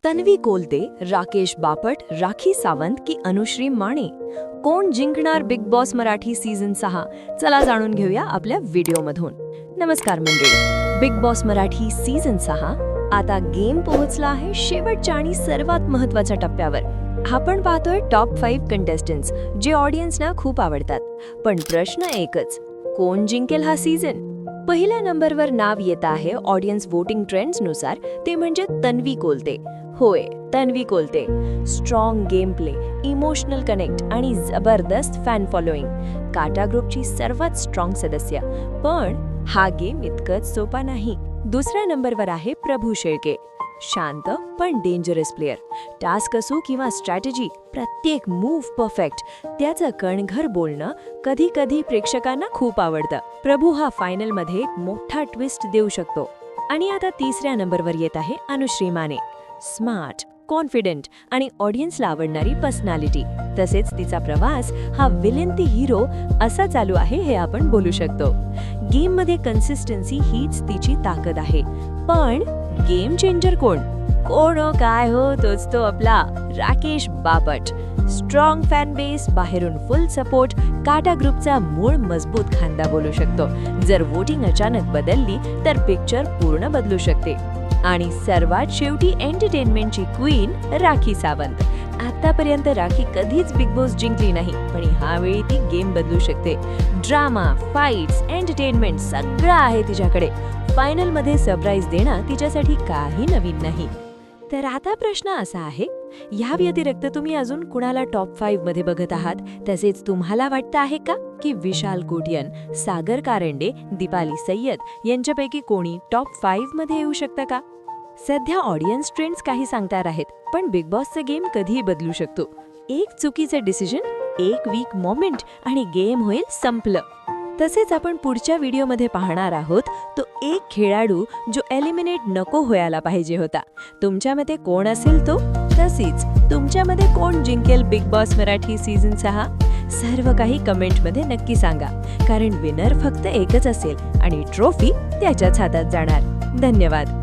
तन्वी कोलते, राकेश बापट, राखी सावंत की अनुश्री माने, कोण जिंकणार बिग बॉस मराठी सीझन 6? चला जाणून घेऊया आपल्या व्हिडिओमधून. नमस्कार मंडळी, बिग बॉस मराठी सीझन 6 आता गेम पोहोचला आहे शेवटच्या आणि सर्वात महत्त्वाच्या टप्प्यावर. आपण पाहतोय टॉप 5 कंटेस्टंट्स जे ऑडियन्सना खूप आवडतात. पण प्रश्न एकच, कोण जिंकेल हा सीझन? पहिल्या नंबरवर नाव येत आहे ऑडियन्स वोटिंग ट्रेंड्सनुसार, ते म्हणजे तन्वी कोलते. होय, Tanvi Kolte. Strong game play, emotional connect आणि जबरदस्त फॅन फॉलोईंग. काटा ग्रुपची सर्वात स्ट्रॉंग सदस्य. पण हा गेम इतकंच सोपा नाही. दुसऱ्या नंबरवर आहे प्रभू शेळके. शांत पण डेंजरस प्लेयर. टास्क असो किंवा स्ट्रॅटेजी, प्रत्येक मूव्ह परफेक्ट. त्याचं कणघर बोलणं कधी कधी प्रेक्षकांना खूप आवडतं. प्रभू हा फायनलमध्ये एक मोठा ट्विस्ट देऊ शकतो. आणि आता तिसऱ्या नंबरवर येत आहे अनुश्री माने. स्मार्ट, कॉन्फिडंट आणि ऑडियन्सला आवडणारी पर्सनॅलिटी. तसेच तिचा प्रवास हा विलेन ती हिरो असा चालू आहे हे आपण बोलू शकतो. गेममध्ये कन्सिस्टन्सी हीच तिची ताकद आहे. पण गेम चेंजर कोण? कोण हो काय हो, तोच तो आपला Rakesh Bapat. Strong fan base, बाहेरून फुल सपोर्ट, काटा ग्रुपचा मूळ मजबूत खांदा बोलू शकतो. जर वोटिंग अचानक बदलली तर पिक्चर पूर्ण बदलू शकते. आणि सर्वात शेवटी एंटरटेनमेंटची क्वीन राखी सावंत. आतापर्यंत राखी कधीच बिग बॉस जिंकली नाही, पण ह्यावेळी ती गेम बदलू शकते. ड्रामा, फाईट्स, एंटरटेनमेंट सगळं आहे तिच्याकडे. फायनलमध्ये सरप्राईज देणं तिच्यासाठी काही नवीन नाही. तर आता प्रश्न असा आहे, या व्यतिरिक्त तुम्ही अजून कुणाला टॉप 5 मध्ये बघत आहात? तसेच तुम्हाला वाटतं आहे का की विशाल कोटियन, सागर कारंडे, दीपाली सय्यद यांच्यापैकी कोणी टॉप 5 मध्ये येऊ शकतं का? सध्या ऑडियन्स ट्रेंड्स काही सांगणार आहेत, पण बिग बॉसचा गेम कधीही बदलू शकतो. एक चुकीचं डिसिजन, एक वीक मोमेंट आणि गेम होईल संपलं. तसेच आपण पुढच्या व्हिडिओमध्ये पाहणार आहोत तो एक खेळाडू जो एलिमिनेट नको व्हायला पाहिजे होता. तुमच्या मते कोण असेल तो? तसेच तुमच्यामध्ये कोण जिंकेल बिग बॉस मराठी सीझन 6? सर्व काही कमेंटमध्ये नक्की सांगा, कारण विनर फक्त एकच असेल आणि ट्रॉफी त्याच्याच हातात जाणार. धन्यवाद.